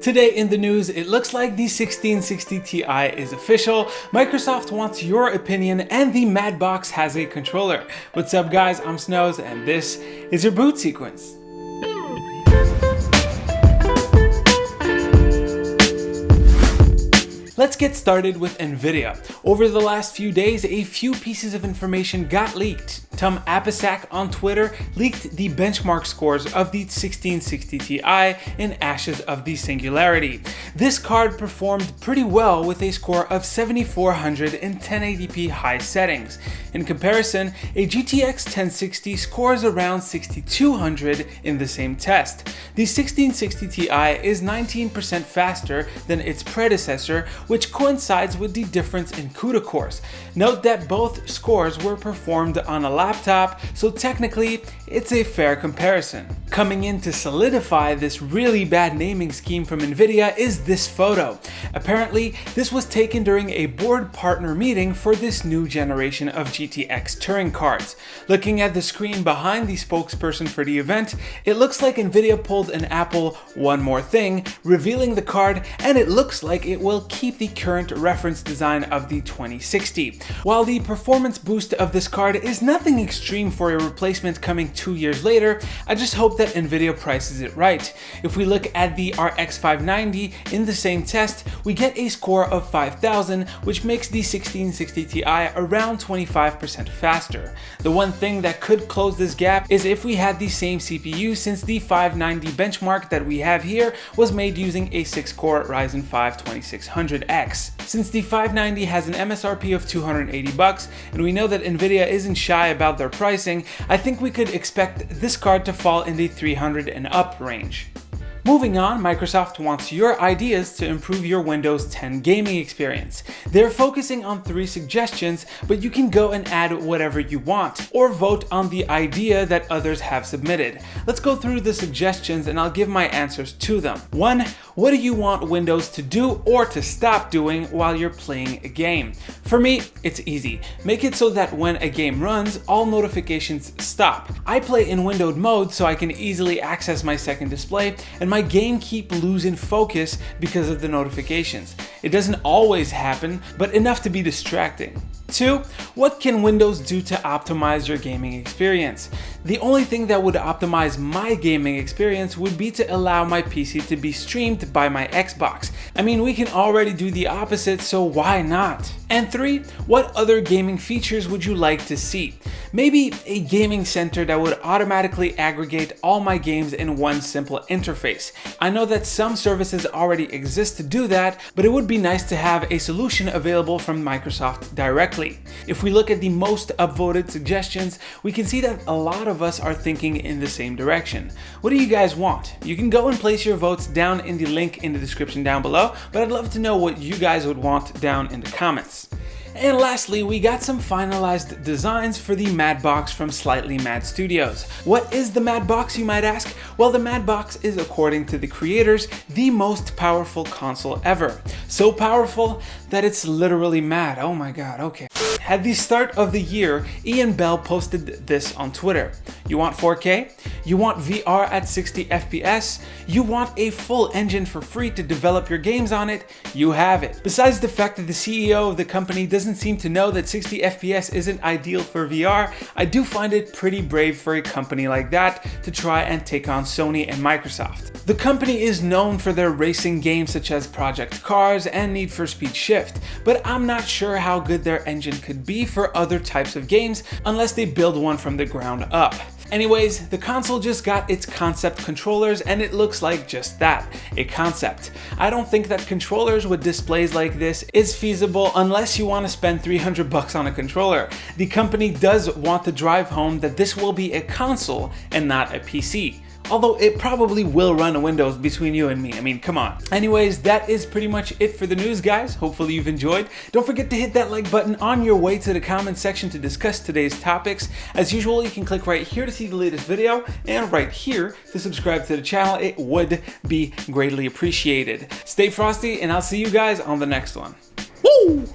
Today in the news, it looks like the 1660 Ti is official, Microsoft wants your opinion, and the Madbox has a controller. What's up guys, I'm Snows, and this is your boot sequence. Let's get started with Nvidia. Over the last few days, a few pieces of information got leaked. Tom Apisak on Twitter leaked the benchmark scores of the 1660 Ti in Ashes of the Singularity. This card performed pretty well with a score of 7400 in 1080p high settings. In comparison, a GTX 1060 scores around 6200 in the same test. The 1660 Ti is 19% faster than its predecessor, which coincides with the difference in CUDA cores. Note that both scores were performed on a laptop, so technically it's a fair comparison. Coming in to solidify this really bad naming scheme from Nvidia is this photo. Apparently, this was taken during a board partner meeting for this new generation of GTX Turing cards. Looking at the screen behind the spokesperson for the event, it looks like Nvidia pulled an Apple one more thing, revealing the card, and it looks like it will keep the current reference design of the 2060. While the performance boost of this card is nothing extreme for a replacement coming 2 years later, I just hope that Nvidia prices it right. If we look at the RX 590 in the same test, we get a score of 5000, which makes the 1660 Ti around 25% faster. The one thing that could close this gap is if we had the same CPU, since the 590 benchmark that we have here was made using a 6-core Ryzen 5 2600X. Since the 590 has an MSRP of $280, and we know that Nvidia isn't shy about their pricing, I think we could expect this card to fall in the 300 and up range. Moving on, Microsoft wants your ideas to improve your Windows 10 gaming experience. They're focusing on 3 suggestions, but you can go and add whatever you want, or vote on the idea that others have submitted. Let's go through the suggestions and I'll give my answers to them. 1. What do you want Windows to do or to stop doing while you're playing a game? For me, it's easy. Make it so that when a game runs, all notifications stop. I play in windowed mode so I can easily access my second display, and my game keep losing focus because of the notifications. It doesn't always happen, but enough to be distracting. 2. What can Windows do to optimize your gaming experience? The only thing that would optimize my gaming experience would be to allow my PC to be streamed by my Xbox. I mean, we can already do the opposite, so why not? And 3. What other gaming features would you like to see? Maybe a gaming center that would automatically aggregate all my games in one simple interface. I know that some services already exist to do that, but it would be nice to have a solution available from Microsoft directly. If we look at the most upvoted suggestions, we can see that a lot of us are thinking in the same direction. What do you guys want? You can go and place your votes down in the link in the description down below, but I'd love to know what you guys would want down in the comments. And lastly, we got some finalized designs for the Madbox from Slightly Mad Studios. What is the Madbox, you might ask? Well, the Madbox is, according to the creators, the most powerful console ever. So powerful that it's literally mad. Oh my god, okay. At the start of the year, Ian Bell posted this on Twitter. You want 4K? You want VR at 60 FPS? You want a full engine for free to develop your games on it? You have it. Besides the fact that the CEO of the company doesn't seem to know that 60 FPS isn't ideal for VR, I do find it pretty brave for a company like that to try and take on Sony and Microsoft. The company is known for their racing games such as Project Cars and Need for Speed Shift, but I'm not sure how good their engine could be for other types of games unless they build one from the ground up. Anyways, the console just got its concept controllers and it looks like just that, a concept. I don't think that controllers with displays like this is feasible unless you want to spend $300 on a controller. The company does want to drive home that this will be a console and not a PC. Although it probably will run Windows between you and me. I mean, come on. Anyways, that is pretty much it for the news, guys. Hopefully you've enjoyed. Don't forget to hit that like button on your way to the comment section to discuss today's topics. As usual, you can click right here to see the latest video and right here to subscribe to the channel. It would be greatly appreciated. Stay frosty and I'll see you guys on the next one. Woo!